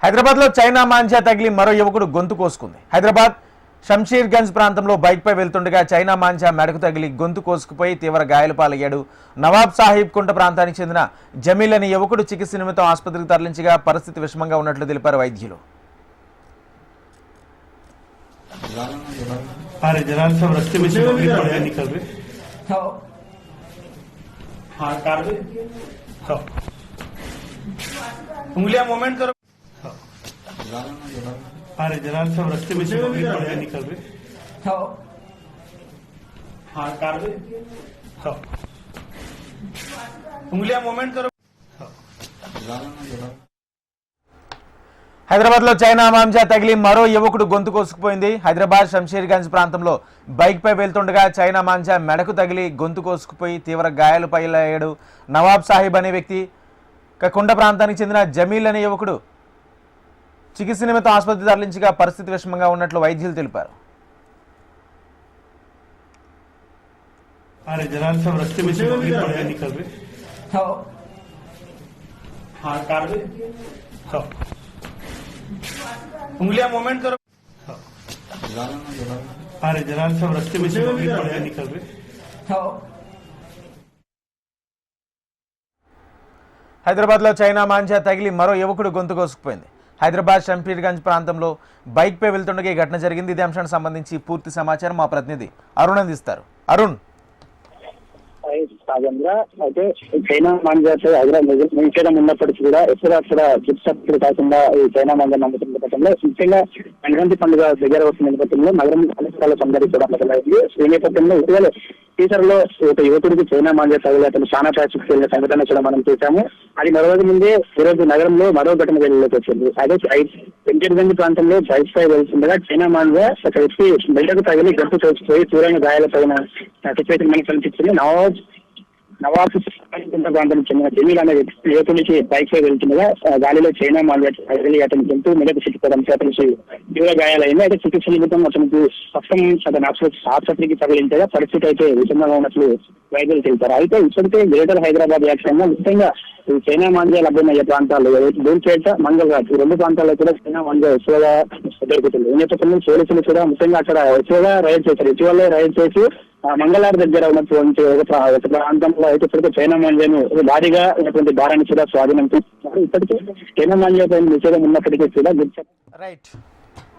హైదరాబాద్ లో చైనా మాంజా తగిలి మరో యువకుడు గొంతు కోసుకుంది. హైదరాబాద్ షంషీర్ గంజ్ ప్రాంతంలో బైక్ పై వెళ్తుండగా చైనా మాంజా మెడకు తగిలి గొంతు కోసుకుపోయి తీవ్ర గాయాల పాలయ్యాడు. నవాబ్ సాహిబ్ కుంట ప్రాంతానికి చెందిన జమీల్ అనే యువకుడు చికిత్స నిమిత్తం ఆసుపత్రికి తరలించగా పరిస్థితి విషమంగా ఉన్నట్లు తెలిపారు వైద్యులు. उंगलियां मूवमेंट करो। अरे जनाब सब रस्ते में से बढ़िया निकल रहे। हाँ कर दे। उंगलियां मूवमेंट करो। హైదరాబాద్ లో చైనా మాంజా తగిలి మరో యువకుడు గొంతు కోసుకుపోయింది. హైదరాబాద్ షంషీర్ గంజ్ ప్రాంతంలో బైక్ పై వెళ్తుండగా చైనా మాంజా మెడకు తగిలి గొంతు కోసుకుపోయి తీవ్ర గాయాలు పాలయ్యాడు. నవాబ్ సాహిబ్ అనే వ్యక్తి కుండ ప్రాంతానికి చెందిన జమీల్ అనే యువకుడు చికిత్స నిమిత్తం ఆసుపత్రికి తరలించగా పరిస్థితి విషమంగా ఉన్నట్లు వైద్యులు తెలిపారు. उंगलियां मूवमेंट करो। अरे जनाब सब रस्ते में से बढ़िया निकल रहे। హైదరాబాద్ లో చైనా మాంజా తగిలి మరో యువకుడు గొంతు కోసుకుపోయింది. హైదరాబాద్ షంషీర్ గంజ్ ప్రాంతంలో బైక్ పై వెళ్తుండగా ఈ ఘటన జరిగింది. ఇదే అంశానికి సంబంధించి పూర్తి సమాచారం మా ప్రతినిధి అరుణ్ అందిస్తారు. అరుణ్, రాజేంద్ర, అయితే చైనా మాంజాతో హైదరాబాద్ నిషేధం ఉన్నప్పటికీ కూడా ఎప్పుడు అక్కడ చిప్సప్పుడు కాకుండా ఈ చైనా మాంజా నమ్ముతున్న నేపథ్యంలో ముఖ్యంగా సంక్రాంతి పండుగ దగ్గర వస్తున్న నేపథ్యంలో నగరం అలసకాల సందడి కూడా మొదలైంది. ఈ నేపథ్యంలో ఇటీవల టీచర్లో ఒక యువకుడికి చైనా మాంజా తగిలి అతను చాలా ప్రాచుర్యం వెళ్ళిన సంఘటన కూడా మనం చూసాము. అది మరో రోజు ముందే ఈరోజు నగరంలో మరో ఘటన వెలుగులోకి వచ్చింది. అదే షంషీర్గంజ్ ప్రాంతంలో బైక్ పై వెళ్తుండగా చైనా మాంజా ఒక వ్యక్తి బిల్డకు తగిలి గంటు తోచిపోయి తీవ్రంగా గాయాల పైన సిచ్యువేషన్ మనకు కనిపించింది. నవాబ్ ప్రాంతానికి చెందిన జమీల్ అనే యువకునికి బైక్ పై వెళ్తుండగా గాలిలో చైనా మాంజా తగిలి అతని గొంతు మెడకు చిక్కుకోవడంతో అతనికి తీవ్ర గాయాలైంది. అయితే చికిత్స నిమిత్తం అతనికి అతను ఆసుపత్రికి తరలించగా పరిస్థితి అయితే విషమంగా ఉన్నట్లు వైద్యులు తెలిపారు. అయితే ఇప్పటికే గ్రేటర్ హైదరాబాద్ వ్యాఖ్యంగా ముఖ్యంగా ఈ చైనా మాంజా లభ్యమయ్యే ప్రాంతాలు దూల్పేట, మంగళరాజ్ ఈ రెండు ప్రాంతాల్లో కూడా చైనా మాంజా ఎక్కువగా దొరుకుతుంది. ఈ నేపథ్యంలో పోలీసులు కూడా ముఖ్యంగా అక్కడ ఎక్కువగా రైడ్ చేశారు. ఇటీవలే రైడ్ చేసి మంగళార్ దగ్గర ఉన్నటువంటి ఒక ప్రాంతంలో అయితే ఇప్పటికే చైనా మాంజాను భారీగా ఉన్నటువంటి భారాన్ని కూడా స్వాధీనం చేసుకున్నారు. ఇప్పటికే చైనా మాంజా పైన నిషేధం ఉన్నప్పటికీ కూడా రైట్.